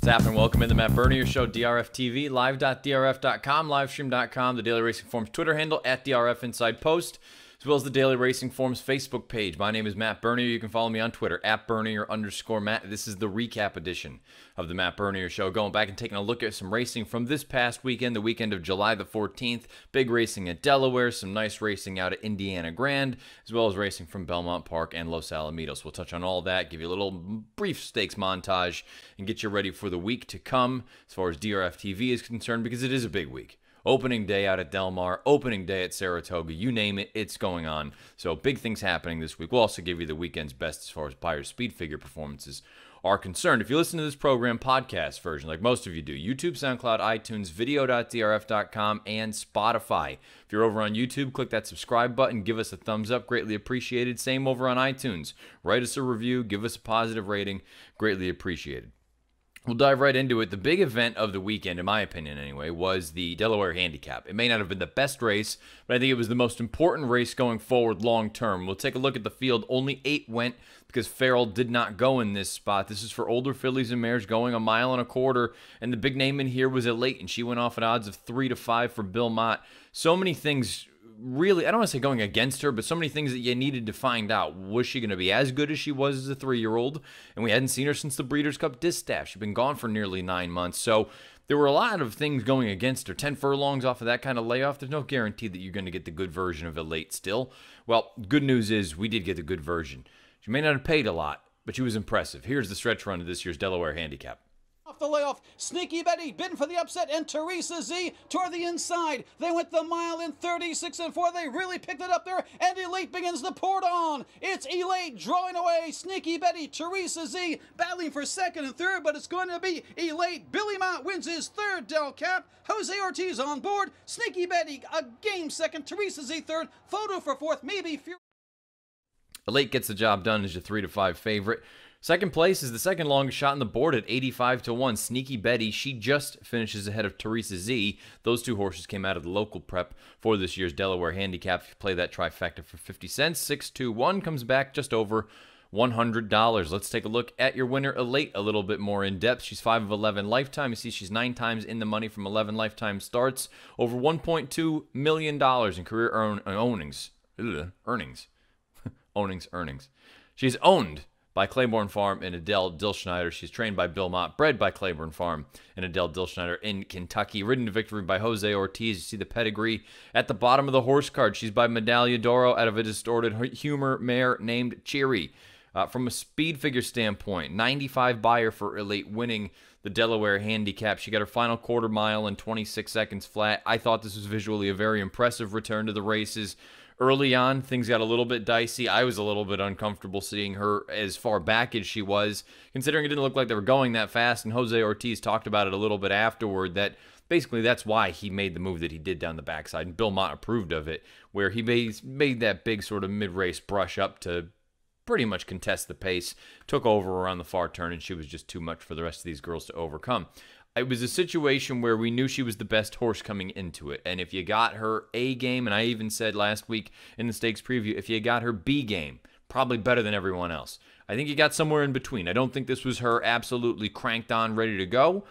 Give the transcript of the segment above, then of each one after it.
What's happening? Welcome in the Matt Bernier Show, DRF TV, live.drf.com, livestream.com, the Daily Racing Forum's Twitter handle, @DRF Inside Post, as well as the Daily Racing Forum's Facebook page. My name is Matt Bernier. You can follow me on Twitter, @Bernier_Matt. This is the recap edition of the Matt Bernier Show, going back and taking a look at some racing from this past weekend, the weekend of July the 14th. Big racing at Delaware, some nice racing out at Indiana Grand, as well as racing from Belmont Park and Los Alamitos. We'll touch on all that, give you a little brief stakes montage, and get you ready for the week to come as far as DRF TV is concerned, because it is a big week. Opening day out at Del Mar, opening day at Saratoga, you name it, it's going on. So big things happening this week. We'll also give you the weekend's best as far as Buyer's Speed figure performances are concerned. If you listen to this program podcast version, like most of you do, YouTube, SoundCloud, iTunes, video.drf.com, and Spotify. If you're over on YouTube, click that subscribe button, give us a thumbs up, greatly appreciated. Same over on iTunes. Write us a review, give us a positive rating, greatly appreciated. We'll dive right into it. The big event of the weekend, in my opinion anyway, was the Delaware Handicap. It may not have been the best race, but I think it was the most important race going forward long term. We'll take a look at the field. Only 8 went because Farrell did not go in this spot. This is for older fillies and mares going 1.25 miles, and the big name in here was Elate, and she went off at odds of 3 to 5 for Bill Mott. So many things really, I don't want to say going against her, but so many things that you needed to find out. Was she going to be as good as she was as a 3-year-old? And we hadn't seen her since the Breeders' Cup Distaff. She'd been gone for nearly 9 months. So there were a lot of things going against her. 10 furlongs off of that kind of layoff. There's no guarantee that you're going to get the good version of Elate still. Well, good news is we did get the good version. She may not have paid a lot, but she was impressive. Here's the stretch run of this year's Delaware Handicap. Off the layoff, Sneaky Betty bidding for the upset, and Teresa Z toward the inside. They went the mile in 36 and 4. They really picked it up there, and Elate begins to pour it on. It's Elate drawing away. Sneaky Betty, Teresa Z battling for second and third, but it's going to be Elate. Billy Mott wins his third Del Cap. Jose Ortiz on board. Sneaky Betty a game second. Teresa Z third. Photo for fourth. Maybe Fury. Elate gets the job done as your 3 to 5 favorite. Second place is the second longest shot on the board at 85 to 1. Sneaky Betty, she just finishes ahead of Teresa Z. Those two horses came out of the local prep for this year's Delaware Handicap. If you play that trifecta for 50 cents, 6-2-1 comes back just over $100. Let's take a look at your winner, Elate, a little bit more in depth. She's 5 of 11 lifetime. You see she's 9 times in the money from 11 lifetime starts. Over $1.2 million in career earnings. Earnings. She's owned by Claiborne Farm and Adele Dilschneider. She's trained by Bill Mott, bred by Claiborne Farm and Adele Dilschneider in Kentucky. Ridden to victory by Jose Ortiz. You see the pedigree at the bottom of the horse card. She's by Medaglia d'Oro out of a distorted humor mare named Cheery. From a speed figure standpoint, 95 buyer for Elate winning the Delaware Handicap. She got her final quarter mile in 26 seconds flat. I thought this was visually a very impressive return to the races. Early on, things got a little bit dicey. I was a little bit uncomfortable seeing her as far back as she was, considering it didn't look like they were going that fast, and Jose Ortiz talked about it a little bit afterward, that basically that's why he made the move that he did down the backside, and Bill Mott approved of it, where he made that big sort of mid-race brush up to pretty much contest the pace, took over around the far turn, and she was just too much for the rest of these girls to overcome. It was a situation where we knew she was the best horse coming into it. And if you got her A game, and I even said last week in the stakes preview, if you got her B game, probably better than everyone else. I think you got somewhere in between. I don't think this was her absolutely cranked on, ready to go.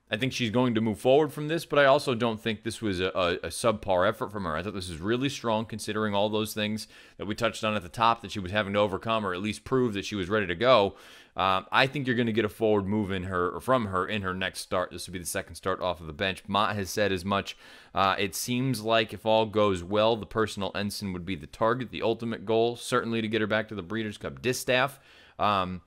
I think she's going to move forward from this, but I also don't think this was a subpar effort from her. I thought this was really strong, considering all those things that we touched on at the top that she was having to overcome, or at least prove that she was ready to go. I think you're going to get a forward move from her in her next start. This will be the second start off of the bench. Mott has said as much. It seems like if all goes well, the personal ensign would be the target, the ultimate goal, certainly to get her back to the Breeders' Cup Distaff. When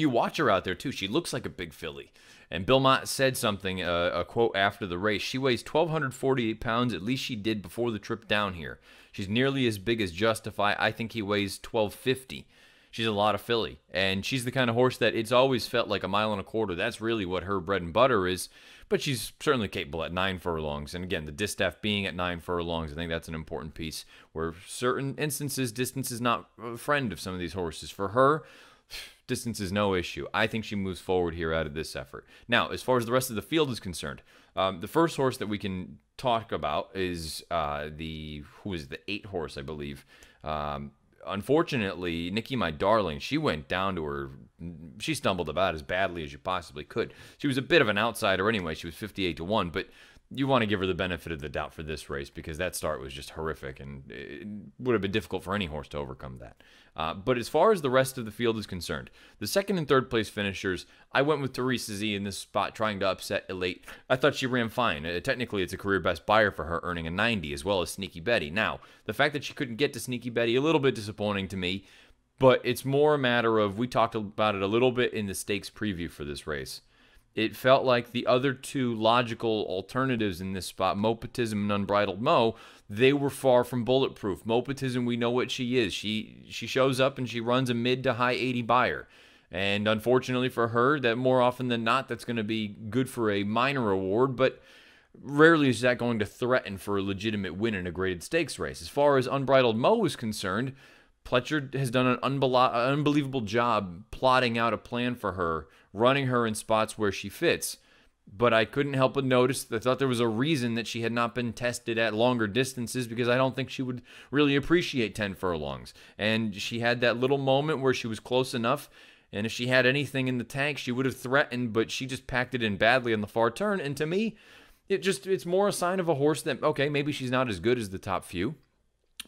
you watch her out there, too, she looks like a big filly. And Bill Mott said something, a quote after the race. She weighs 1,248 pounds, at least she did before the trip down here. She's nearly as big as Justify. I think he weighs 1,250. She's a lot of filly. And she's the kind of horse that it's always felt like 1.25 miles. That's really what her bread and butter is. But she's certainly capable at 9 furlongs. And again, the distaff being at 9 furlongs, I think that's an important piece. Where certain instances, distance is not a friend of some of these horses. For her, distance is no issue. I think she moves forward here out of this effort. Now, as far as the rest of the field is concerned, the first horse that we can talk about is the 8 horse, I believe. unfortunately, Nikki, my darling, she went down to her. She stumbled about as badly as you possibly could. She was a bit of an outsider anyway. She was 58-1, but you want to give her the benefit of the doubt for this race because that start was just horrific, and it would have been difficult for any horse to overcome that. But as far as the rest of the field is concerned, the second and third place finishers, I went with Teresa Z in this spot trying to upset Elate. I thought she ran fine. Technically, it's a career best buyer for her, earning a 90, as well as Sneaky Betty. Now, the fact that she couldn't get to Sneaky Betty, a little bit disappointing to me, but it's more a matter of, we talked about it a little bit in the stakes preview for this race. It felt like the other two logical alternatives in this spot, Mopatism and Unbridled Mo, they were far from bulletproof. Mopatism, we know what she is. She shows up and she runs a mid to high 80 buyer. And unfortunately for her, that more often than not, that's going to be good for a minor award, but rarely is that going to threaten for a legitimate win in a graded stakes race. As far as Unbridled Mo is concerned, Pletcher has done an unbelievable job plotting out a plan for her, running her in spots where she fits. But I couldn't help but notice, I thought there was a reason that she had not been tested at longer distances, because I don't think she would really appreciate 10 furlongs. And she had that little moment where she was close enough, and if she had anything in the tank, she would have threatened, but she just packed it in badly on the far turn. And to me, it's more a sign of a horse that, okay, maybe she's not as good as the top few.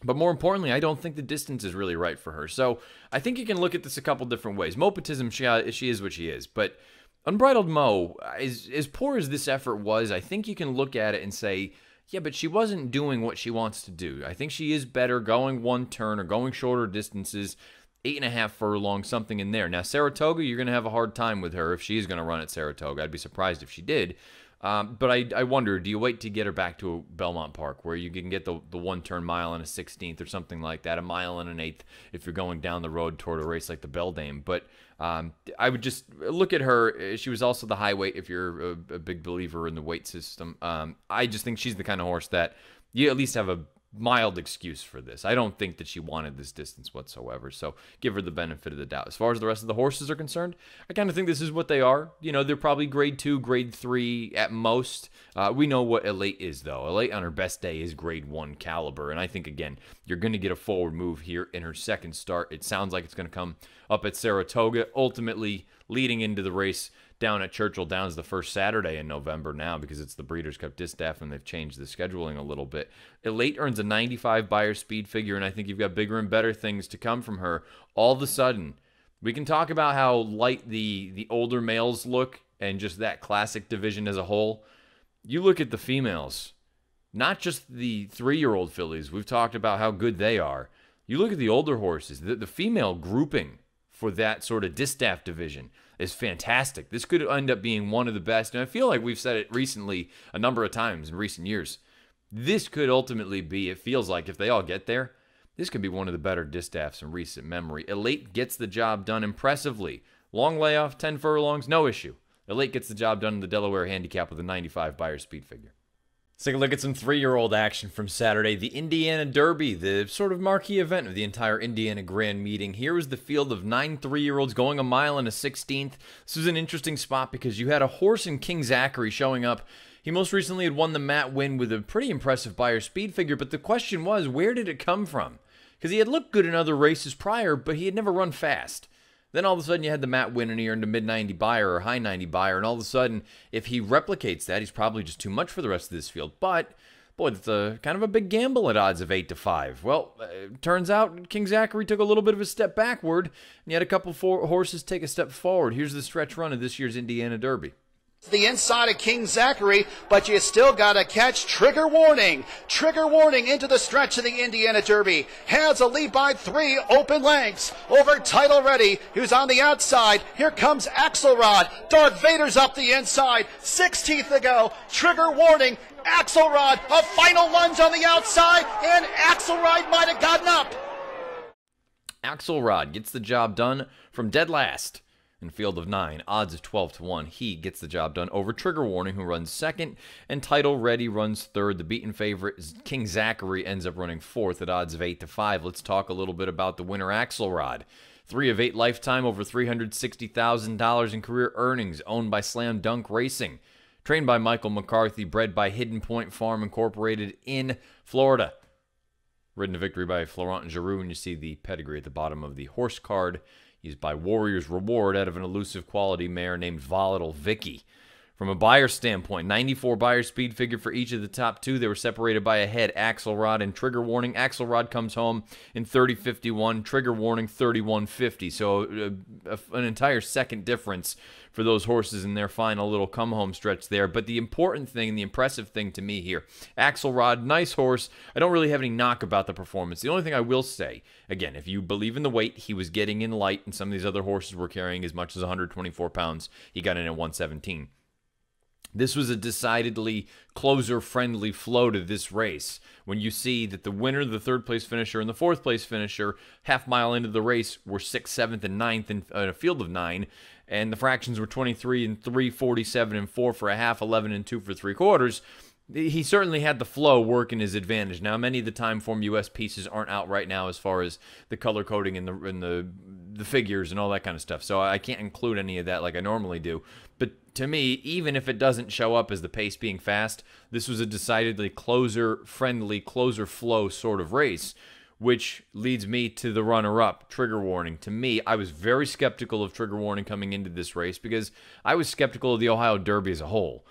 But more importantly, I don't think the distance is really right for her. So I think you can look at this a couple different ways. Mopatism, she is what she is. But Unbridled Mo, as poor as this effort was, I think you can look at it and say, yeah, but she wasn't doing what she wants to do. I think she is better going one turn or going shorter distances, 8.5 furlongs, something in there. Now, Saratoga, you're going to have a hard time with her if she is going to run at Saratoga. I'd be surprised if she did. But I wonder, do you wait to get her back to Belmont Park where you can get the one-turn mile and a 16th or something like that, a mile and an eighth if you're going down the road toward a race like the Beldame? But I would just look at her. She was also the high weight if you're a big believer in the weight system. I just think she's the kind of horse that you at least have a mild excuse for this. I don't think that she wanted this distance whatsoever, so give her the benefit of the doubt. As far as the rest of the horses are concerned, I kind of think this is what they are. You know, they're probably grade 2, grade 3 at most. We know what Elate is, though. Elate on her best day is grade 1 caliber, and I think, again, you're going to get a forward move here in her second start. It sounds like it's going to come up at Saratoga, ultimately leading into the race down at Churchill Downs the first Saturday in November now, because it's the Breeders' Cup Distaff and they've changed the scheduling a little bit. Elate earns a 95 buyer speed figure, and I think you've got bigger and better things to come from her. All of a sudden, we can talk about how light the older males look and just that classic division as a whole. You look at the females, not just the 3-year-old fillies. We've talked about how good they are. You look at the older horses, the female grouping for that sort of distaff division is fantastic. This could end up being one of the best, and I feel like we've said it recently a number of times in recent years. This could ultimately be, it feels like, if they all get there, this could be one of the better distaffs in recent memory. Elate gets the job done impressively. Long layoff, 10 furlongs, no issue. Elate gets the job done in the Delaware Handicap with a 95 buyer speed figure. Let's take a look at some 3-year-old action from Saturday. The Indiana Derby, the sort of marquee event of the entire Indiana Grand Meeting. Here was the field of 9 3-year-olds going a mile and a 16th. This was an interesting spot because you had a horse in King Zachary showing up. He most recently had won the Matt Win with a pretty impressive buyer speed figure, but the question was, where did it come from? Because he had looked good in other races prior, but he had never run fast. Then all of a sudden you had the Matt Win and he earned a mid-90 buyer or high-90 buyer, and all of a sudden, if he replicates that, he's probably just too much for the rest of this field. But, boy, that's a kind of a big gamble at odds of 8-5. Well, turns out King Zachary took a little bit of a step backward, and you had a couple horses take a step forward. Here's the stretch run of this year's Indiana Derby. The inside of King Zachary, but you still got to catch Trigger Warning. Trigger Warning into the stretch of the Indiana Derby. Has a lead by 3 open lengths over Title Ready, who's on the outside. Here comes Axelrod. Darth Vader's up the inside. 16th to go. Trigger Warning. Axelrod, a final lunge on the outside, and Axelrod might have gotten up. Axelrod gets the job done from dead last. In field of 9, odds of 12-1, he gets the job done over Trigger Warning, who runs second, and Title Ready runs third. The beaten favorite, King Zachary, ends up running fourth at odds of 8-5. Let's talk a little bit about the winner, Axelrod. 3 of 8 lifetime, over $360,000 in career earnings, owned by Slam Dunk Racing. Trained by Michael McCarthy, bred by Hidden Point Farm Incorporated in Florida. ridden to victory by Florent Giroux, and you see the pedigree at the bottom of the horse card. He's by Warrior's Reward out of an elusive quality mare named Volatile Vicky. From a buyer standpoint, 94 buyer speed figure for each of the top two. They were separated by a head, Axelrod and Trigger Warning. Axelrod comes home in 30.51, Trigger Warning 31.50. So an entire second difference for those horses in their final little come-home stretch there. But the important thing, the impressive thing to me here, Axelrod, nice horse. I don't really have any knock about the performance. The only thing I will say, again, if you believe in the weight, he was getting in light, and some of these other horses were carrying as much as 124 pounds. He got in at 117. This was a decidedly closer-friendly flow to this race. When you see that the winner, the third-place finisher, and the fourth-place finisher, half-mile into the race, were 6th, 7th, and 9th in a field of 9, and the fractions were 23 and 3, 47 and 4 for a half, 11 and 2 for 3/4, he certainly had the flow work in his advantage. Now, many of the time form U.S. pieces aren't out right now as far as the color coding and the figures and all that kind of stuff. So I can't include any of that like I normally do. But to me, even if it doesn't show up as the pace being fast, this was a decidedly closer-friendly, closer-flow sort of race, which leads me to the runner-up, Trigger Warning. To me, I was very skeptical of Trigger Warning coming into this race because I was skeptical of the Ohio Derby as a whole.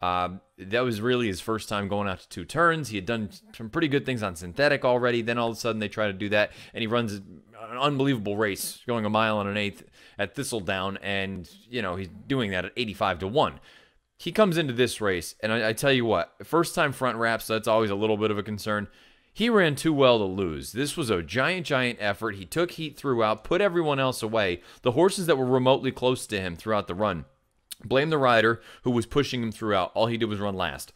That was really his first time going out to 2 turns. He had done some pretty good things on synthetic already. Then all of a sudden they try to do that, and he runs an unbelievable race, going 1 mile and an eighth at Thistledown, and, you know, he's doing that at 85-1. He comes into this race, and I tell you what, first-time front wraps, that's always a little bit of a concern. He ran too well to lose. This was a giant effort. He took heat throughout, put everyone else away. The horses that were remotely close to him throughout the run, blame the rider who was pushing him throughout. All he did was run last.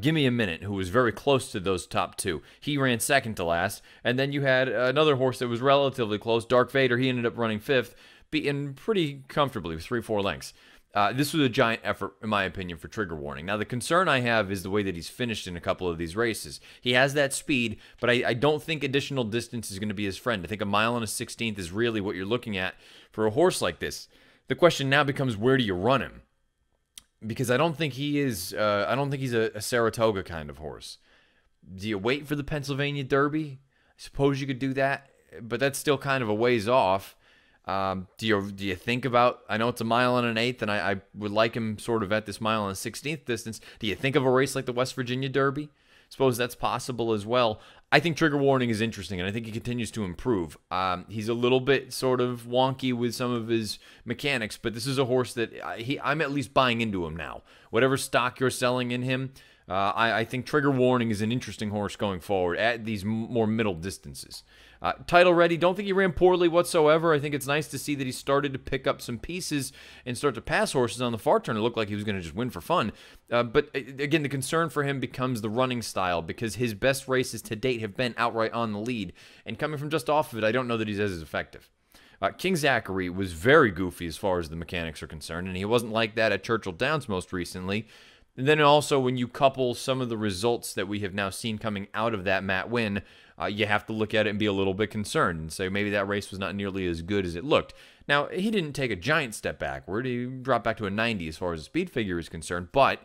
Gimme a Minute, who was very close to those top two. He ran second to last. And then you had another horse that was relatively close, Dark Vader. He ended up running 5th, beaten pretty comfortably with 3-4 lengths. This was a giant effort, in my opinion, for Trigger Warning. Now, the concern I have is the way that he's finished in a couple of these races. He has that speed, but I don't think additional distance is going to be his friend. I think 1 mile and a 16th is really what you're looking at for a horse like this. The question now becomes, where do you run him? Because I don't think he is. I don't think he's a Saratoga kind of horse. Do you wait for the Pennsylvania Derby? I suppose you could do that, but that's still kind of a ways off. Do you think about? I know it's 1 mile and an eighth, and I would like him sort of at this 1 mile and a 16th distance. Do you think of a race like the West Virginia Derby? Suppose that's possible as well. I think Trigger Warning is interesting, and I think he continues to improve. He's a little bit sort of wonky with some of his mechanics, but this is a horse that I'm at least buying into him now. Whatever stock you're selling in him, I think Trigger Warning is an interesting horse going forward at these more middle distances. Title ready, don't think he ran poorly whatsoever. I think it's nice to see that he started to pick up some pieces and start to pass horses on the far turn. It looked like he was going to just win for fun. But again, the concern for him becomes the running style, because his best races to date have been outright on the lead. And coming from just off of it, I don't know that he's as effective. King Zachary was very goofy as far as the mechanics are concerned, and he wasn't like that at Churchill Downs most recently. And then also, when you couple some of the results that we have now seen coming out of that Matt win, you have to look at it and be a little bit concerned and say maybe that race was not nearly as good as it looked. Now, he didn't take a giant step backward. He dropped back to a 90 as far as the speed figure is concerned, but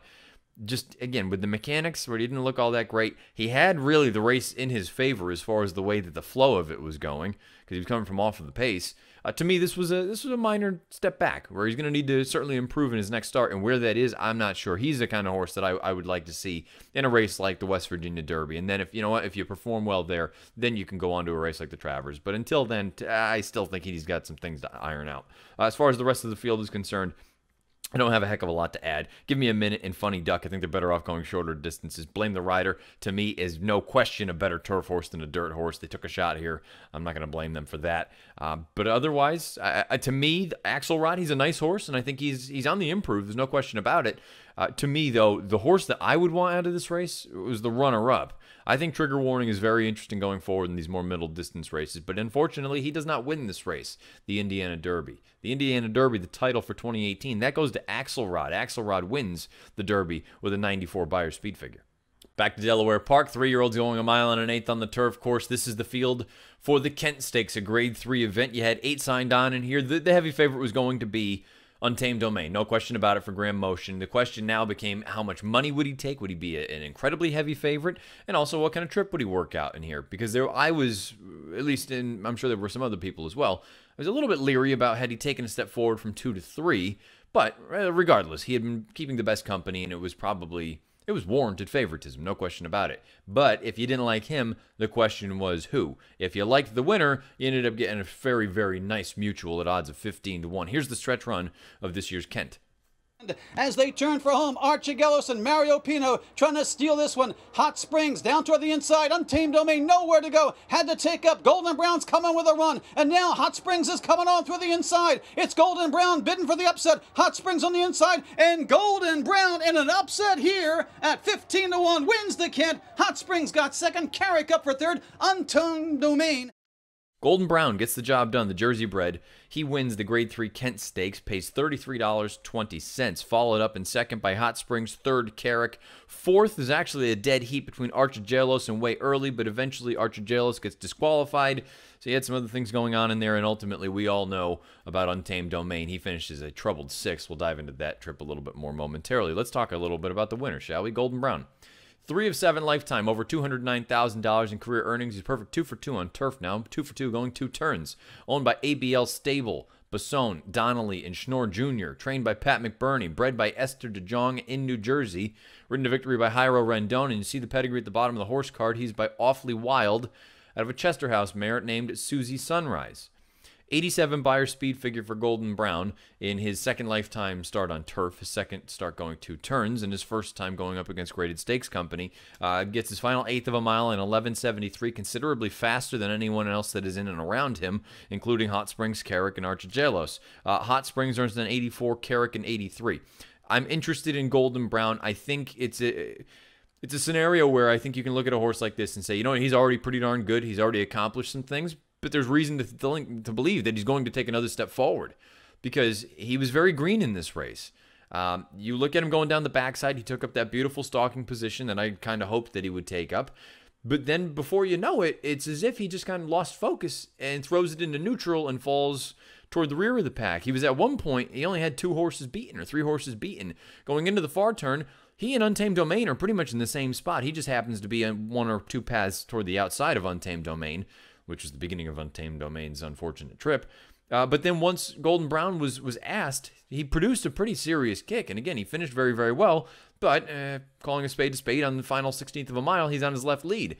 just, again, with the mechanics where he didn't look all that great, he had really the race in his favor as far as the way that the flow of it was going, because he was coming from off of the pace. To me, this was a minor step back where he's going to need to certainly improve in his next start, and where that is, I'm not sure. He's the kind of horse that I would like to see in a race like the West Virginia Derby, and then if you perform well there, then you can go on to a race like the Travers. But until then, I still think he's got some things to iron out. As far as the rest of the field is concerned, I don't have a heck of a lot to add. Give Me a Minute and Funny Duck. I think they're better off going shorter distances. Blame the Rider, to me, is no question a better turf horse than a dirt horse. They took a shot here. I'm not going to blame them for that. But otherwise, to me, Axelrod, he's a nice horse, and I think he's on the improve. There's no question about it. To me, though, the horse that I would want out of this race was the runner-up. I think Trigger Warning is very interesting going forward in these more middle-distance races, but unfortunately, he does not win this race, the Indiana Derby. The Indiana Derby, the title for 2018, that goes to Axelrod. Axelrod wins the Derby with a 94 buyer speed figure. Back to Delaware Park, 3-year-olds going 1 mile and an eighth on the turf course. This is the field for the Kent Stakes, a Grade 3 event. You had 8 signed on in here. The heavy favorite was going to be Untamed Domain, no question about it for Graham Motion. The question now became how much money would he take? Would he be an incredibly heavy favorite? And also, what kind of trip would he work out in here? Because I was, at least I'm sure there were some other people as well, I was a little bit leery about had he taken a step forward from 2 to 3. But regardless, he had been keeping the best company, and it was warranted favoritism, no question about it. But if you didn't like him, the question was who? If you liked the winner, you ended up getting a very, very nice mutual at odds of 15 to 1. Here's the stretch run of this year's Kent. As they turn for home, Archiegelos and Mario Pino trying to steal this one. Hot Springs down toward the inside. Untamed Domain, nowhere to go. Had to take up. Golden Brown's coming with a run. And now Hot Springs is coming on through the inside. It's Golden Brown bidding for the upset. Hot Springs on the inside. And Golden Brown in an upset here at 15 to 1 wins the Kent. Hot Springs got second. Carrick up for third. Untamed Domain. Golden Brown gets the job done, the Jersey bred. He wins the Grade 3 Kent Stakes, pays $33.20. Followed up in second by Hot Springs, third Carrick. Fourth is actually a dead heat between Archiegelos and Way Early, but eventually Archiegelos gets disqualified. So he had some other things going on in there, and ultimately we all know about Untamed Domain. He finishes a troubled 6th. We'll dive into that trip a little bit more momentarily. Let's talk a little bit about the winner, shall we? Golden Brown. 3 of 7 lifetime, over $209,000 in career earnings. He's perfect 2 for 2 on turf now. 2 for 2 going 2 turns. Owned by ABL Stable, Basone, Donnelly, and Schnorr Jr. Trained by Pat McBurney. Bred by Esther DeJong in New Jersey. Ridden to victory by Jairo Rendon. And you see the pedigree at the bottom of the horse card. He's by Awfully Wild out of a Chester House mare named Susie Sunrise. 87 Beyer speed figure for Golden Brown in his second lifetime start on turf, his second start going 2 turns, and his first time going up against Graded Stakes Company. Gets his final 1/8 of a mile in 11:73, considerably faster than anyone else that is in and around him, including Hot Springs, Carrick, and Archiegelos. Hot Springs earns an 84, Carrick an 83. I'm interested in Golden Brown. I think it's a scenario where I think you can look at a horse like this and say, you know, he's already pretty darn good. He's already accomplished some things. But there's reason to believe that he's going to take another step forward because he was very green in this race. You look at him going down the backside, he took up that beautiful stalking position that I kind of hoped that he would take up. But then before you know it, it's as if he just kind of lost focus and throws it into neutral and falls toward the rear of the pack. He was at one point, he only had 2 horses beaten or 3 horses beaten. Going into the far turn, he and Untamed Domain are pretty much in the same spot. He just happens to be on 1 or 2 paths toward the outside of Untamed Domain, which is the beginning of Untamed Domain's unfortunate trip. But then once Golden Brown was asked, he produced a pretty serious kick. And again, he finished very, very well. But calling a spade on the final 16th of a mile, he's on his left lead.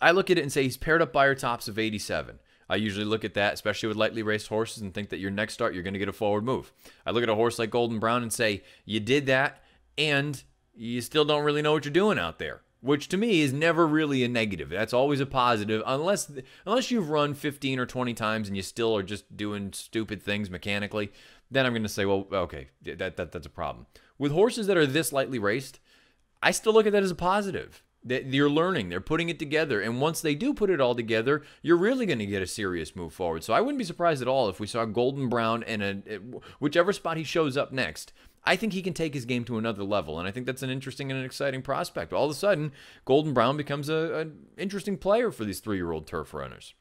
I look at it and say he's paired up Beyer tops of 87. I usually look at that, especially with lightly raced horses, and think that your next start, you're going to get a forward move. I look at a horse like Golden Brown and say, you did that, and you still don't really know what you're doing out there. Which to me is never really a negative. That's always a positive, unless you've run 15 or 20 times and you still are just doing stupid things mechanically. Then I'm going to say, well, okay, that's a problem. With horses that are this lightly raced, I still look at that as a positive. That you're learning, they're putting it together, and once they do put it all together, you're really going to get a serious move forward. So I wouldn't be surprised at all if we saw Golden Brown in whichever spot he shows up next. I think he can take his game to another level, and I think that's an interesting and an exciting prospect. All of a sudden, Golden Brown becomes an interesting player for these 3-year-old turf runners.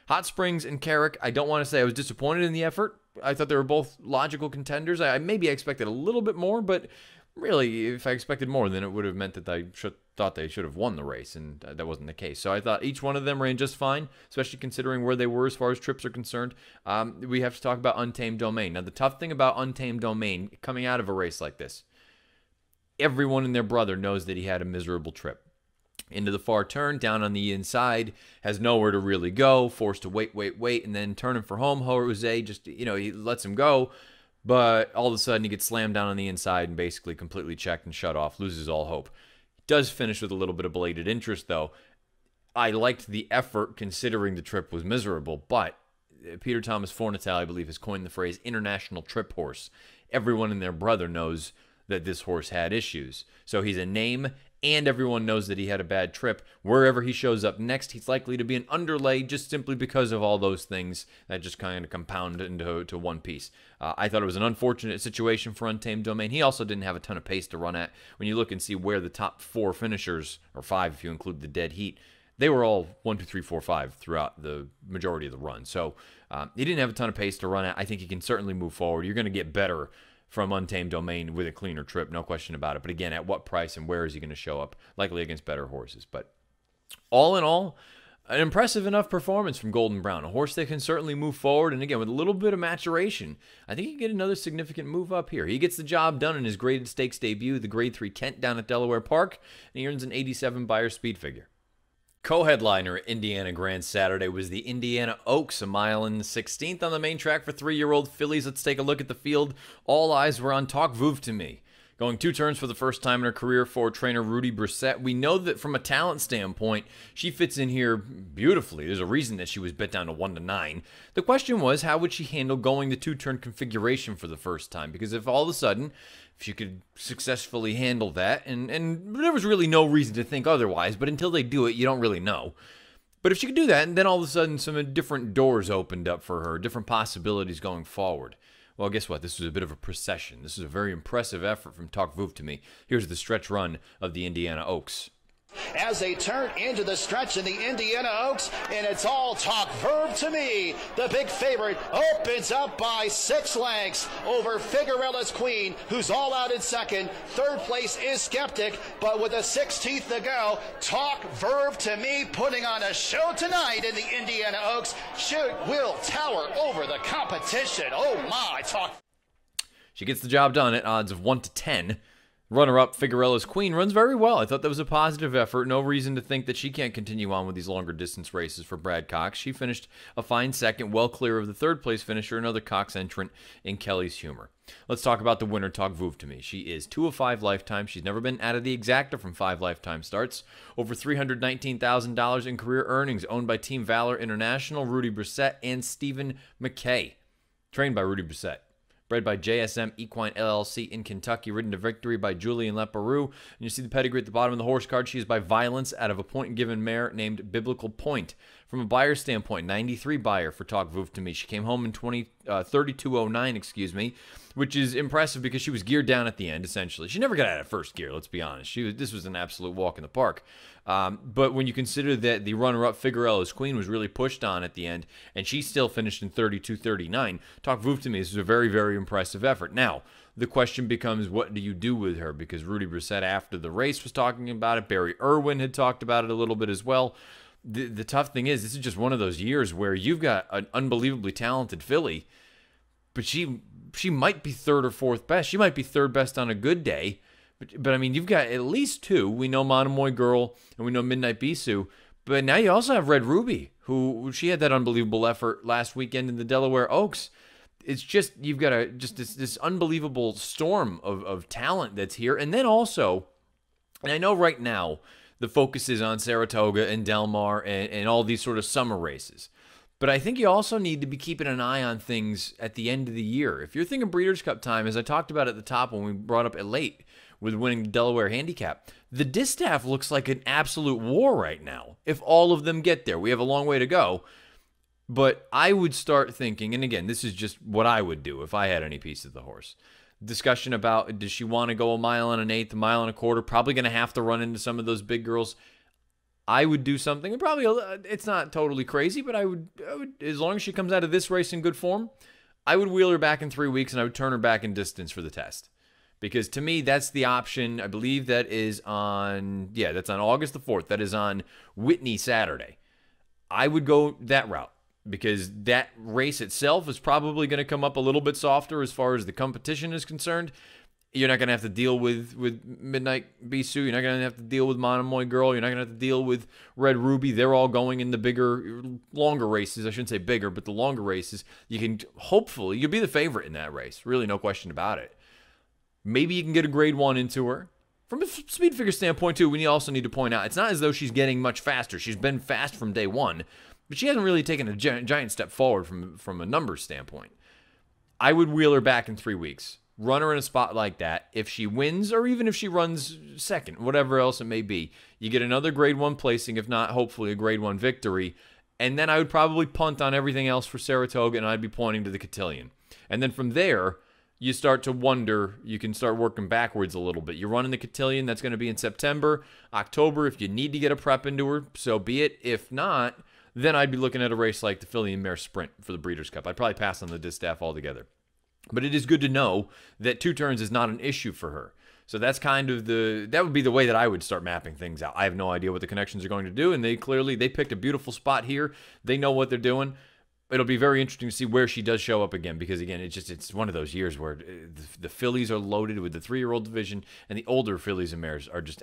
Hot Springs and Carrick, I don't want to say I was disappointed in the effort. I thought they were both logical contenders. Maybe I expected a little bit more, but really, if I expected more, then it would have meant that I thought they should have won the race, and that wasn't the case. So I thought each one of them ran just fine, especially considering where they were as far as trips are concerned. We have to talk about Untamed Domain. Now, the tough thing about Untamed Domain coming out of a race like this, everyone and their brother knows that he had a miserable trip. Into the far turn, down on the inside, has nowhere to really go, forced to wait, and then turning for home. Jose just, he lets him go. But all of a sudden, he gets slammed down on the inside and basically completely checked and shut off, loses all hope. Does finish with a little bit of belated interest, though. I liked the effort considering the trip was miserable, but Peter Thomas Fornatel, I believe, has coined the phrase international trip horse. Everyone and their brother knows that this horse had issues. So he's a name, and everyone knows that he had a bad trip. Wherever he shows up next, he's likely to be an underlay just simply because of all those things that just kind of compound into one piece. I thought it was an unfortunate situation for Untamed Domain. He also didn't have a ton of pace to run at. When you look and see where the top 4 finishers, or 5 if you include the dead heat, They were all 1, 2, 3, 4, 5 throughout the majority of the run. So he didn't have a ton of pace to run at. I think he can certainly move forward. You're going to get better from Untamed Domain with a cleaner trip, no question about it. But again, at what price and where is he going to show up? Likely against better horses. But all in all, an impressive enough performance from Golden Brown. A horse that can certainly move forward. And again, with a little bit of maturation, I think he can get another significant move up here. He gets the job done in his graded stakes debut, the Grade 3 Kent down at Delaware Park, and he earns an 87 Beyer speed figure. Co-headliner at Indiana Grand Saturday was the Indiana Oaks, a mile and 16th on the main track for 3-year-old fillies. Let's take a look at the field. All eyes were on Talk Vouv to Me. Going 2 turns for the first time in her career for trainer Rudy Brissett. We know that from a talent standpoint, she fits in here beautifully. There's a reason that she was bet down to 1-9. The question was, how would she handle going the 2-turn configuration for the first time? Because if all of a sudden, if she could successfully handle that, and there was really no reason to think otherwise, but until they do it, you don't really know. But if she could do that, and then all of a sudden some different doors opened up for her, different possibilities going forward. Well, guess what? This was a bit of a procession. This is a very impressive effort from Talk Vouv to Me. Here's the stretch run of the Indiana Oaks. As they turn into the stretch in the Indiana Oaks, and it's all Talk Vouv to Me. The big favorite opens up by 6 lengths over Figuerella's Queen, who's all out in second. Third place is Skeptic, but with a 16th to go, Talk Vouv to Me putting on a show tonight in the Indiana Oaks. Will tower over the competition. Oh my, Talk. She gets the job done at odds of 1-10. Runner-up Figuerella's Queen runs very well. I thought that was a positive effort. No reason to think that she can't continue on with these longer distance races for Brad Cox. She finished a fine second, well clear of the third-place finisher, another Cox entrant in Kelly's Humor. Let's talk about the winner, Talk Vouv to Me. She is 2 of 5 lifetime. She's never been out of the exacta from 5 lifetime starts. Over $319,000 in career earnings, owned by Team Valor International, Rudy Brissett, and Stephen McKay. Trained by Rudy Brissett. Bred by JSM Equine LLC in Kentucky, ridden to victory by Julian Leparoux. And you see the pedigree at the bottom of the horse card. She is by Violence out of a point-given mare named Biblical Point. From a Beyer standpoint, 93 Beyer for Talk Vouv to Me. She came home in 32.09, which is impressive because she was geared down at the end, essentially. She never got out of first gear, let's be honest. This was an absolute walk in the park. But when you consider that the runner-up Figuerella's Queen was really pushed on at the end, and she still finished in 32.39, Talk Vouv to Me, this is a very, very impressive effort. Now, the question becomes, what do you do with her? Because Rudy Brissett, after the race, was talking about it. Barry Irwin had talked about it a little bit as well. The tough thing is, this is just one of those years where you've got an unbelievably talented filly, but she might be 3rd or 4th best. She might be 3rd best on a good day. But I mean, you've got at least 2. We know Monomoy Girl and we know Midnight Bisou. But now you also have Red Ruby, who she had that unbelievable effort last weekend in the Delaware Oaks. It's just, you've got this unbelievable storm of talent that's here. And then also, and I know right now the focus is on Saratoga and Del Mar and all these sort of summer races. But I think you also need to be keeping an eye on things at the end of the year. If you're thinking Breeders' Cup time, as I talked about at the top when we brought up it late with winning the Delaware Handicap, the distaff looks like an absolute war right now. If all of them get there, we have a long way to go. But I would start thinking, and again, this is just what I would do if I had any piece of the horse. Discussion about, does she want to go 1 mile and an eighth, 1 mile and a quarter? Probably going to have to run into some of those big girls. I would do something, and probably it's not totally crazy, but I would, as long as she comes out of this race in good form, I would wheel her back in 3 weeks, and I would turn her back in distance for the test. Because to me, that's the option. I believe that is on, that's on August the 4th. That is on Whitney Saturday. I would go that route, because that race itself is probably going to come up a little bit softer as far as the competition is concerned. You're not going to have to deal with Midnight Bisou. You're not going to have to deal with Monomoy Girl. You're not going to have to deal with Red Ruby. They're all going in the bigger, longer races. I shouldn't say bigger, but the longer races. You can, hopefully, you'll be the favorite in that race. Really, no question about it. Maybe you can get a grade 1 into her. From a speed figure standpoint, too, we also need to point out, it's not as though she's getting much faster. She's been fast from day one, but she hasn't really taken a giant step forward from a numbers standpoint. I would wheel her back in 3 weeks. Run her in a spot like that. If she wins, or even if she runs second, whatever else it may be, you get another grade 1 placing, if not, hopefully, a grade 1 victory. And then I would probably punt on everything else for Saratoga, and I'd be pointing to the Cotillion. And then from there, you start to wonder, you can start working backwards a little bit. You're running the cotillion, that's going to be in September, October. If you need to get a prep into her, so be it. If not, then I'd be looking at a race like the Filly and Mare Sprint for the Breeders' Cup. I'd probably pass on the distaff altogether. But it is good to know that 2 turns is not an issue for her. So that's kind of that would be the way that I would start mapping things out. I have no idea what the connections are going to do, and they picked a beautiful spot here. They know what they're doing. It'll be very interesting to see where she does show up again, because again, it's one of those years where the fillies are loaded with the 3-year-old division, and the older fillies and mares are just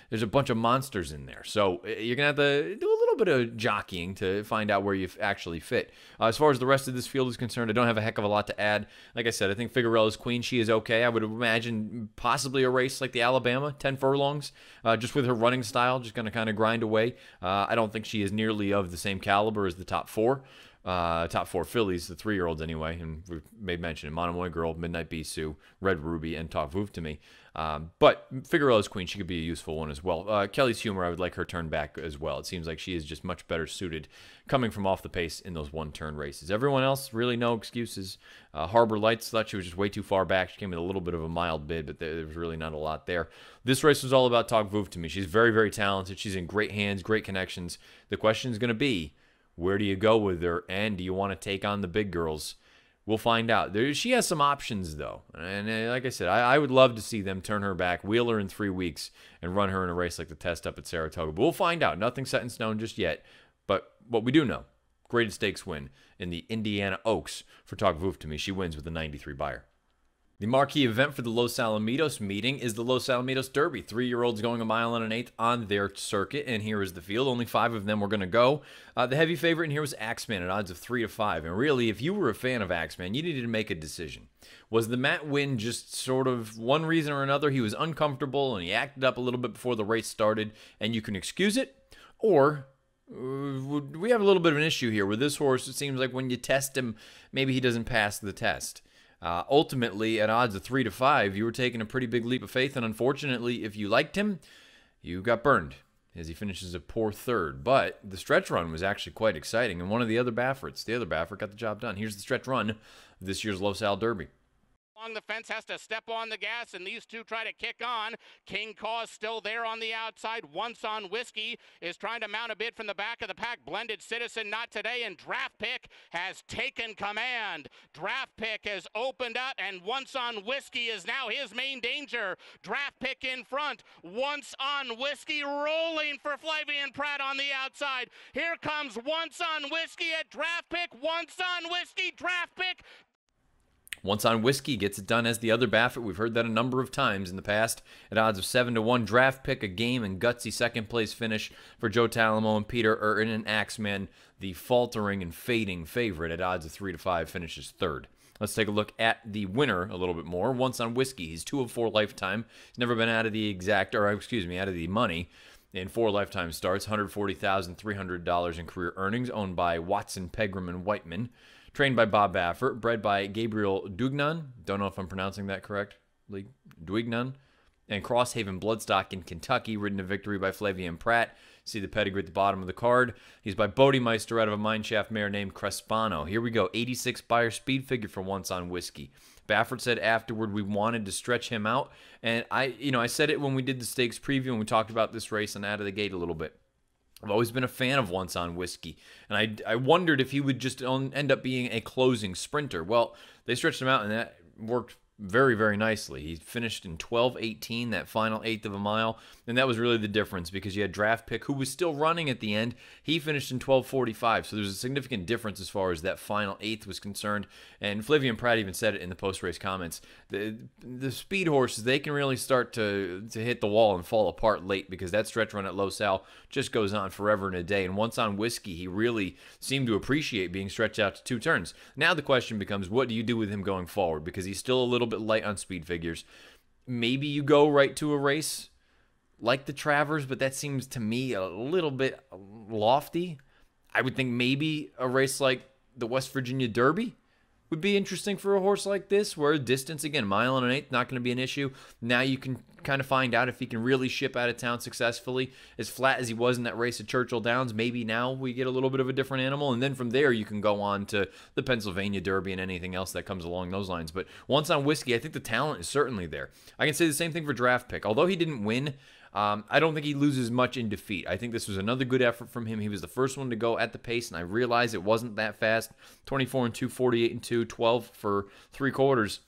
there's a bunch of monsters in there. So you're gonna have to do a little bit of jockeying to find out where you actually fit. As far as the rest of this field is concerned, I don't have a heck of a lot to add. Like I said, I think Figueroa's Queen, she is okay. I would imagine possibly a race like the Alabama, 10 furlongs, just with her running style, just gonna kind of grind away. I don't think she is nearly of the same caliber as the top 4. Top 4 fillies, the 3-year-olds anyway, and we've made mention of Monomoy Girl, Midnight Bisou, Red Ruby, and Talk Vouv to me. But Figueroa's Queen, she could be a useful one as well. Kelly's Humor, I would like her turn back as well. It seems like she is just much better suited coming from off the pace in those 1-turn races. Everyone else, really no excuses. Harbor Lights, thought she was just way too far back. She came with a little bit of a mild bid, but there was really not a lot there. This race was all about Talk Vouv to me. She's very, very talented. She's in great hands, great connections. The question is going to be, where do you go with her, and do you want to take on the big girls? We'll find out. She has some options, though. And like I said, I would love to see them turn her back, wheel her in 3 weeks, and run her in a race like the Test up at Saratoga. But we'll find out. Nothing set in stone just yet. But what we do know, graded stakes win in the Indiana Oaks for Talk Vouv to me. She wins with a 93 buyer. The marquee event for the Los Alamitos meeting is the Los Alamitos Derby. 3-year-olds going 1 1/8 on their circuit, and here is the field. Only 5 of them were going to go. The heavy favorite in here was Axeman at odds of 3 to 5. And really, if you were a fan of Axeman, you needed to make a decision. Was the Matt win just sort of one reason or another? He was uncomfortable and he acted up a little bit before the race started, and you can excuse it? Or we have a little bit of an issue here with this horse. It seems like when you test him, maybe he doesn't pass the test. Ultimately, at odds of 3 to 5, you were taking a pretty big leap of faith, and unfortunately, if you liked him, you got burned as he finishes a poor 3rd. But the stretch run was actually quite exciting, and one of the other Bafferts, got the job done. Here's the stretch run of this year's Los Al Derby. The fence has to step on the gas, and these two try to kick on. King Cause still there on the outside. Once on Whiskey is trying to mount a bid from the back of the pack. Blended Citizen not today, and Draft Pick has taken command. Draft Pick has opened up, and Once on Whiskey is now his main danger. Draft Pick in front. Once on Whiskey rolling for Flavian Pratt on the outside. Here comes Once on Whiskey at Draft Pick. Once on Whiskey, Draft Pick. Once on Whiskey gets it done as the other Baffert. We've heard that a number of times in the past. At odds of 7 to 1, Draft Pick, a game and gutsy second place finish for Joe Talamo and Peter Urton, and Axeman, the faltering and fading favorite at odds of 3 to 5, finishes 3rd. Let's take a look at the winner a little bit more. Once on Whiskey, he's 2 of 4 lifetime. He's never been out of the out of the money in 4 lifetime starts. $140,300 in career earnings, owned by Watson, Pegram, and Whiteman. Trained by Bob Baffert, bred by Gabriel Dugnan. Don't know if I'm pronouncing that correctly. Duignan. And Crosshaven Bloodstock in Kentucky, ridden to victory by Flavian Pratt. See the pedigree at the bottom of the card. He's by Bodemeister out of a mineshaft mare named Crespano. Here we go, 86 buyer speed figure for Once on Whiskey. Baffert said afterward we wanted to stretch him out. And I said it when we did the stakes preview and we talked about this race and out of the gate a little bit. I've always been a fan of Once on Whiskey, and I wondered if he would just end up being a closing sprinter. Well, they stretched him out, and that worked very, very nicely. He finished in 12:18, that final 1/8 of a mile, and that was really the difference because you had Draft Pick, who was still running at the end. He finished in 12:45, so there's a significant difference as far as that final 1/8 was concerned, and Flavian Pratt even said it in the post-race comments. The speed horses, they can really start to hit the wall and fall apart late because that stretch run at Los Al just goes on forever and a day, and Once on Whiskey, he really seemed to appreciate being stretched out to 2 turns. Now the question becomes, what do you do with him going forward? Because he's still a little bit light on speed figures. Maybe you go right to a race like the Travers, but that seems to me a little bit lofty. I would think maybe a race like the West Virginia Derby would be interesting for a horse like this, where distance, again, mile and an eighth, not going to be an issue. Now you can kind of find out if he can really ship out of town successfully. As flat as he was in that race at Churchill Downs, maybe now we get a little bit of a different animal, and then from there you can go on to the Pennsylvania Derby and anything else that comes along those lines. But once on Whiskey, I think the talent is certainly there. I can say the same thing for Draft Pick. Although he didn't win, I don't think he loses much in defeat. I think this was another good effort from him. He was the first one to go at the pace, and I realized it wasn't that fast. 24 and 2, 48 and 2, 12 for 3/4.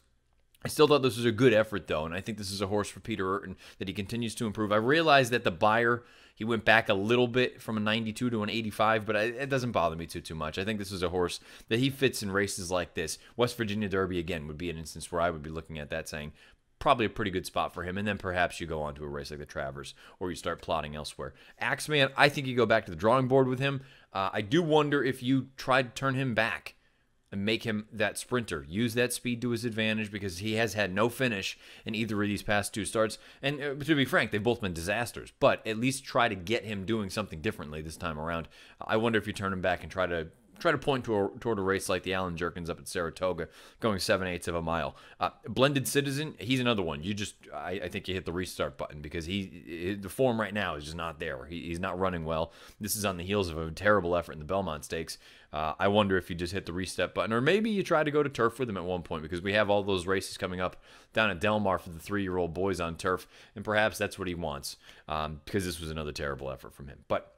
I still thought this was a good effort, though, and I think this is a horse for Peter Urton that he continues to improve. I realized that the Beyer, he went back a little bit from a 92 to an 85, but it doesn't bother me too much. I think this is a horse that he fits in races like this. West Virginia Derby, again, would be an instance where I would be looking at that saying, probably a pretty good spot for him, and then perhaps you go on to a race like the Travers, or you start plotting elsewhere. Axeman, I think you go back to the drawing board with him. I do wonder if you try to turn him back and make him that sprinter. Use that speed to his advantage, because he has had no finish in either of these past two starts. And to be frank, they've both been disasters, but at least try to get him doing something differently this time around. I wonder if you turn him back and try to point toward a race like the Allen Jerkins up at Saratoga, going 7/8 of a mile. Blended Citizen, he's another one. I think you hit the restart button, because the form right now is just not there. He's not running well. This is on the heels of a terrible effort in the Belmont Stakes. I wonder if you just hit the reset button, or maybe you try to go to turf with him at one point, because we have all those races coming up down at Del Mar for the 3-year-old boys on turf, and perhaps that's what he wants, because this was another terrible effort from him. But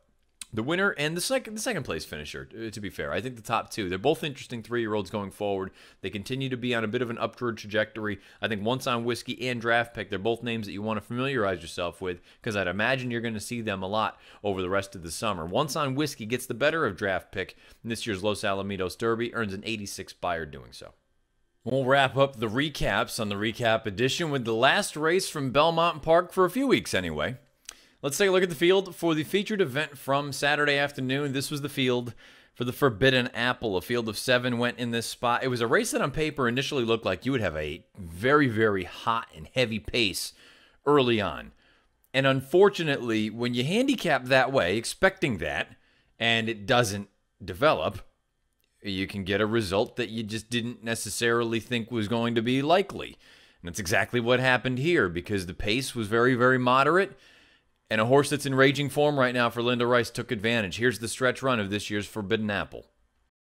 the winner and the second place finisher, to be fair, I think the top two, they're both interesting 3-year-olds going forward. They continue to be on a bit of an upward trajectory. I think Once on Whiskey and Draft Pick, they're both names that you want to familiarize yourself with, because I'd imagine you're going to see them a lot over the rest of the summer. Once on Whiskey gets the better of Draft Pick in this year's Los Alamitos Derby, earns an 86 Beyer doing so. We'll wrap up the recaps on the recap edition with the last race from Belmont Park for a few weeks anyway. Let's take a look at the field for the featured event from Saturday afternoon. This was the field for the Forbidden Apple. A field of 7 went in this spot. It was a race that on paper initially looked like you would have a very, very hot and heavy pace early on. And unfortunately, when you handicap that way, expecting that, and it doesn't develop, you can get a result that you just didn't necessarily think was going to be likely. And that's exactly what happened here, because the pace was very, very moderate. And a horse that's in raging form right now for Linda Rice took advantage. Here's the stretch run of this year's Forbidden Apple.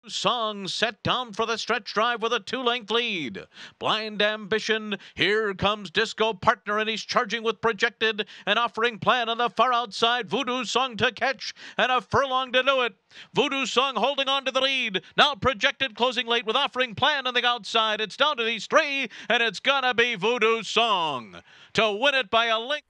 Song set down for the stretch drive with a 2-length lead. Blind Ambition, here comes Disco Partner, and he's charging with Projected, and Offering Plan on the far outside. Voodoo Song to catch, and a furlong to do it. Voodoo Song holding on to the lead. Now Projected closing late with Offering Plan on the outside. It's down to these 3, and it's gonna be Voodoo Song to win it by a length.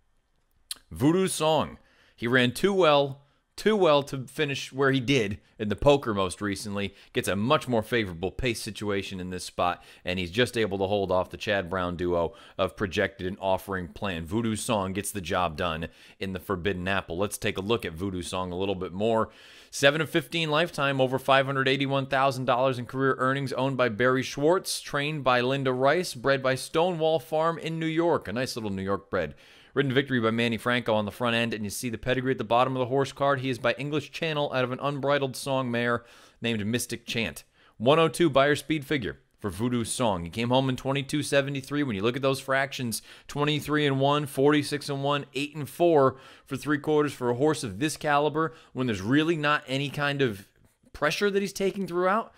Voodoo Song. He ran too well to finish where he did in the poker most recently. Gets a much more favorable pace situation in this spot, and he's just able to hold off the Chad Brown duo of Projected and Offering Plan. Voodoo Song gets the job done in the Forbidden Apple. Let's take a look at Voodoo Song a little bit more. 7 of 15 lifetime, over $581,000 in career earnings, owned by Barry Schwartz, trained by Linda Rice, bred by Stonewall Farm in New York. A nice little New York bred. Ridden victory by Manny Franco on the front end, and you see the pedigree at the bottom of the horse card. He is by English Channel out of an unbridled song mare named Mystic Chant. 102 Beyer speed figure for Voodoo Song. He came home in 22.73. When you look at those fractions, 23-1, 46-1, 8-4 for 3/4 for a horse of this caliber, when there's really not any kind of pressure that he's taking throughout.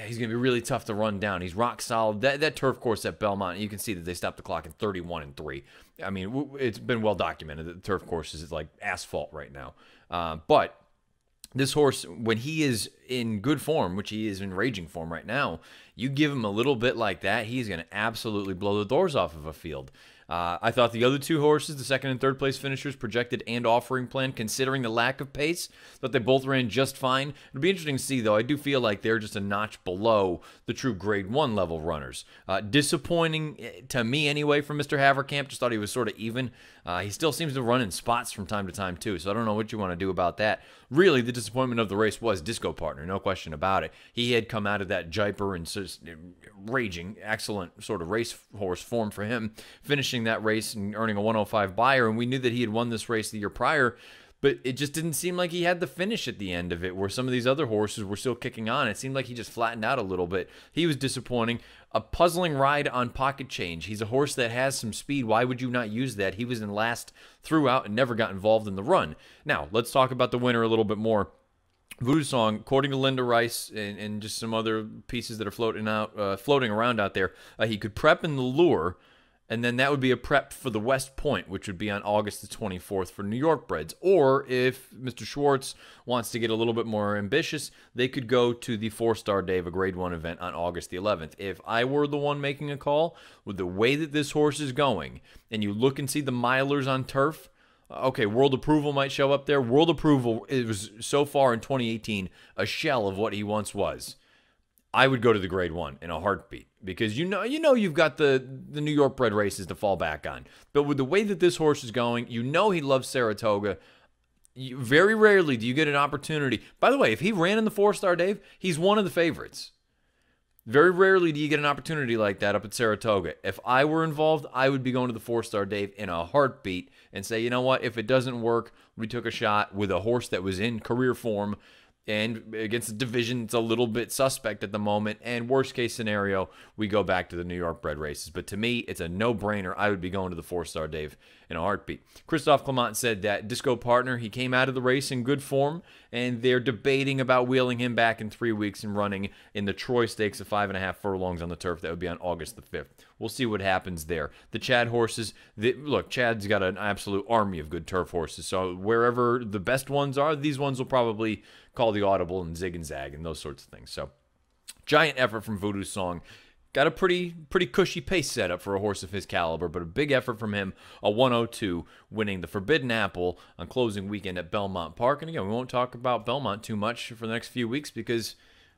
He's going to be really tough to run down. He's rock solid. That turf course at Belmont, you can see that they stopped the clock at 31-3. I mean, it's been well documented that the turf course is like asphalt right now. But this horse, when he is in good form, which he is in raging form right now, you give him a little bit like that, he's going to absolutely blow the doors off of a field. I thought the other two horses, the second and third place finishers, Projected and Offering Plan, considering the lack of pace, that they both ran just fine. It'll be interesting to see, though. I do feel like they're just a notch below the true Grade 1 level runners. Disappointing, to me anyway, from Mr. Haverkamp. Just thought he was sort of even. He still seems to run in spots from time to time, too, so I don't know what you want to do about that. Really, the disappointment of the race was Disco Partner, no question about it. He had come out of that Jaipur and just raging, excellent sort of race horse form for him, finishing that race and earning a 105 Beyer, and we knew that he had won this race the year prior. but it just didn't seem like he had the finish at the end of it, where some of these other horses were still kicking on. It seemed like he just flattened out a little bit. He was disappointing. A puzzling ride on Pocket Change. He's a horse that has some speed. Why would you not use that? He was in last throughout and never got involved in the run. Now, let's talk about the winner a little bit more. Voodoo Song, according to Linda Rice and just some other pieces that are floating around out there, he could prep in the Lure, and then that would be a prep for the West Point, which would be on August the 24th for New York breds. Or if Mr. Schwartz wants to get a little bit more ambitious, they could go to the 4-Star Dave, a Grade 1 event on August the 11th. If I were the one making a call, with the way that this horse is going, and you look and see the milers on turf, okay, World Approval might show up there. World Approval, it was so far in 2018 a shell of what he once was. I would go to the Grade 1 in a heartbeat, because you know you've got the New York bred races to fall back on. But with the way that this horse is going, you know he loves Saratoga. Very rarely do you get an opportunity. By the way, if he ran in the 4-Star Dave, he's one of the favorites. Very rarely do you get an opportunity like that up at Saratoga. If I were involved, I would be going to the 4-Star Dave in a heartbeat and say, you know what, if it doesn't work, we took a shot with a horse that was in career form and against a division that's a little bit suspect at the moment, and worst case scenario, we go back to the New York bred races. But to me, it's a no-brainer. I would be going to the 4-Star Dave in a heartbeat. Christophe Clement said that Disco Partner, he came out of the race in good form, and they're debating about wheeling him back in 3 weeks and running in the Troy Stakes of 5.5 furlongs on the turf. That would be on August the 5th. We'll see what happens there. The Chad horses, look, Chad's got an absolute army of good turf horses, so wherever the best ones are, these ones will probably call the audible and zig and zag and those sorts of things. So, giant effort from Voodoo Song. Got a pretty cushy pace setup for a horse of his caliber, but a big effort from him, a 102, winning the Forbidden Apple on closing weekend at Belmont Park. And again, we won't talk about Belmont too much for the next few weeks because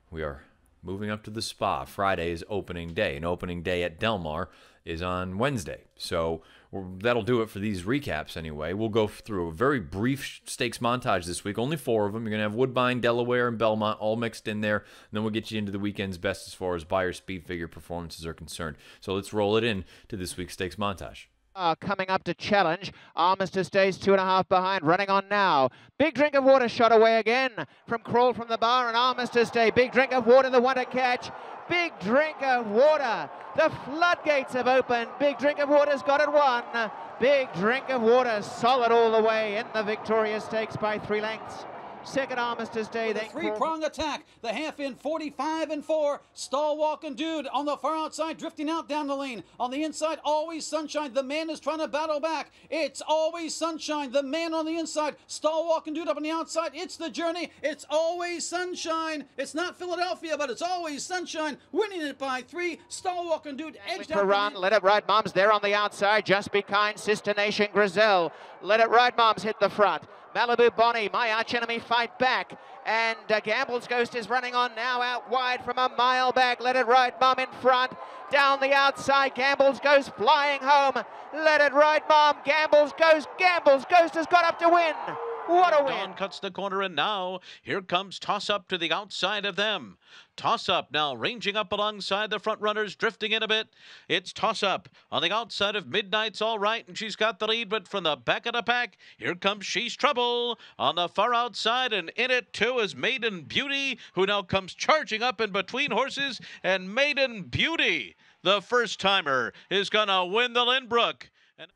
we are moving up to the Spa. Friday is opening day, and opening day at Del Mar is on Wednesday. So that'll do it for these recaps anyway. We'll go through a very brief stakes montage this week, only 4 of them. You're going to have Woodbine, Delaware, and Belmont all mixed in there, and then we'll get you into the weekend's best as far as Beyer speed figure performances are concerned. So let's roll it in to this week's stakes montage. Coming up to challenge. Armistice stays 2.5 behind, running on now. Big Drink of Water shot away again from Crawl from the Bar, and Armistice Day. Big Drink of Water, the one to catch. Big Drink of Water. The floodgates have opened. Big Drink of Water's got it won. Big Drink of Water solid all the way in the Victoria Stakes by 3 lengths. Second Armistice Day. The 3-prong attack. The half in 45 and 4. Stall walking dude on the far outside, drifting out down the lane. On the inside, Always Sunshine. The man is trying to battle back. It's Always Sunshine. The man on the inside. Stall walking dude up on the outside. It's the journey. It's Always Sunshine. It's not Philadelphia, but it's Always Sunshine. Winning it by 3. Stall walking dude edged out. Run. Let It Ride Moms there on the outside. Just Be Kind. Sister Nation Grizel. Let It Ride Moms hit the front. Malibu Bonnie, My Arch Enemy, fight back. And Gamble's Ghost is running on now out wide from a mile back. Let It Ride Mom in front. Down the outside, Gamble's Ghost flying home. Let It Ride Mom, Gamble's Ghost. Gamble's Ghost has got up to win. What a win. Dawn cuts the corner, and now here comes Toss Up to the outside of them. Toss Up now ranging up alongside the front runners, drifting in a bit. It's Toss Up on the outside of Midnight's all right, and she's got the lead, but from the back of the pack, here comes She's Trouble on the far outside, and in it too is Maiden Beauty, who now comes charging up in between horses, and Maiden Beauty, the first timer, is gonna win the Lynbrook.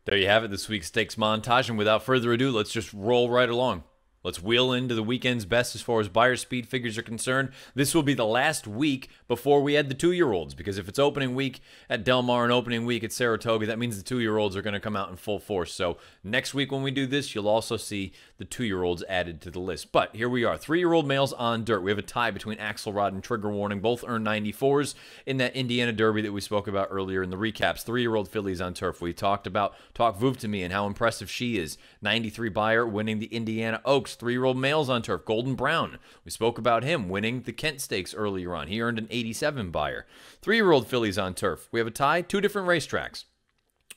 There you have it, this week's stakes montage, and without further ado, let's just roll right along. Let's wheel into the weekend's best as far as Beyer speed figures are concerned. This will be the last week before we add the 2-year-olds, because if it's opening week at Del Mar and opening week at Saratoga, that means the 2-year-olds are going to come out in full force. So next week when we do this, you'll also see the 2-year-olds added to the list. But here we are, 3-year-old males on dirt. We have a tie between Axelrod and Trigger Warning. Both earned 94s in that Indiana Derby that we spoke about earlier in the recaps. 3-year-old fillies on turf. We talked about Talk Vuv to Me and how impressive she is. 93 Beyer winning the Indiana Oaks. 3-year-old males on turf. Golden Brown. We spoke about him winning the Kent Stakes earlier on. He earned an 87 Beyer. 3-year-old fillies on turf. We have a tie, 2 different racetracks.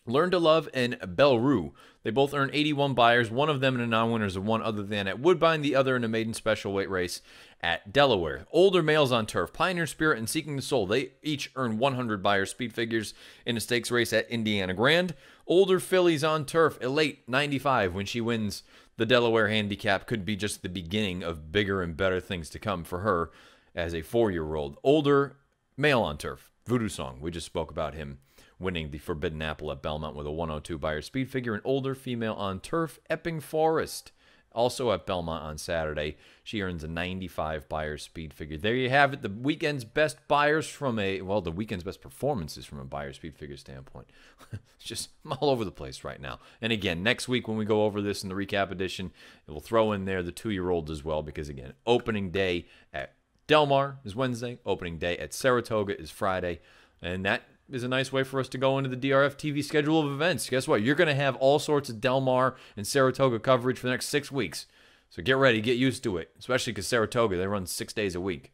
Learn to Love and Belrue. They both earned 81 Beyers, one of them in a non-winners of one other than at Woodbine, the other in a maiden special weight race at Delaware. Older males on turf, Pioneer Spirit and Seeking the Soul. They each earned 100 Beyer speed figures in a stakes race at Indiana Grand. Older fillies on turf, Elate 95 when she wins the Delaware Handicap could be just the beginning of bigger and better things to come for her as a 4-year-old. Older male on turf, Voodoo Song. We just spoke about him winning the Forbidden Apple at Belmont with a 102 Beyer speed figure. An older female on turf, Epping Forest, also at Belmont on Saturday. She earns a 95 Beyer speed figure. There you have it. The weekend's best Beyers from the weekend's best performances from a Beyer speed figure standpoint. It's just all over the place right now. And again, next week when we go over this in the recap edition, we'll throw in there the 2-year-olds as well, because again, opening day at Del Mar is Wednesday. Opening day at Saratoga is Friday. And that is a nice way for us to go into the DRF TV schedule of events. Guess what? You're going to have all sorts of Del Mar and Saratoga coverage for the next 6 weeks. So get ready, get used to it, especially because Saratoga, they run 6 days a week.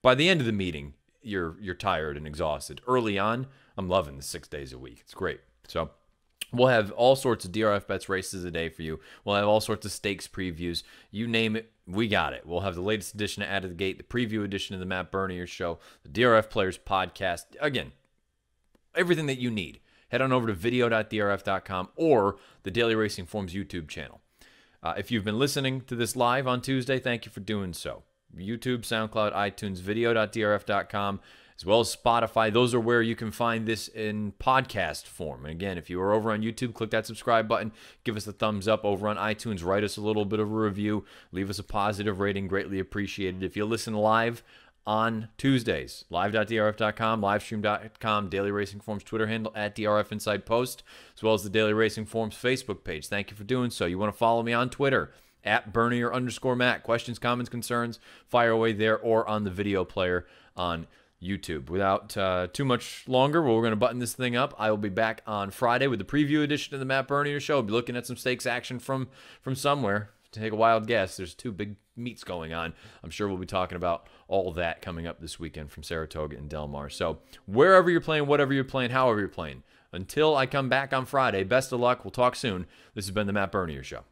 By the end of the meeting, you're tired and exhausted. Early on, I'm loving the 6 days a week. It's great. So we'll have all sorts of DRF bets races a day for you. We'll have all sorts of stakes previews. You name it, we got it. We'll have the latest edition of Out of the Gate, the preview edition of the Matt Bernier Show, the DRF Players Podcast. Again, everything that you need. Head on over to video.drf.com or the Daily Racing Forms YouTube channel. If you've been listening to this live on Tuesday, thank you for doing so. YouTube, SoundCloud, iTunes, video.drf.com, as well as Spotify. Those are where you can find this in podcast form. And again, if you are over on YouTube, click that subscribe button. Give us a thumbs up. Over on iTunes, write us a little bit of a review. Leave us a positive rating. Greatly appreciated. If you listen live on Tuesdays, live.drf.com, livestream.com, Daily Racing Forms Twitter handle at DRF Inside Post, as well as the Daily Racing Forms Facebook page. Thank you for doing so. You want to follow me on Twitter at Bernier_Matt. Questions, comments, concerns, fire away there or on the video player on YouTube. Without too much longer, we're going to button this thing up. I will be back on Friday with the preview edition of the Matt Bernier Show. I'll be looking at some stakes action from somewhere. To take a wild guess, there's 2 big meets going on. I'm sure we'll be talking about all that coming up this weekend from Saratoga and Del Mar. So wherever you're playing, whatever you're playing, however you're playing, until I come back on Friday, best of luck. We'll talk soon. This has been the Matt Bernier Show.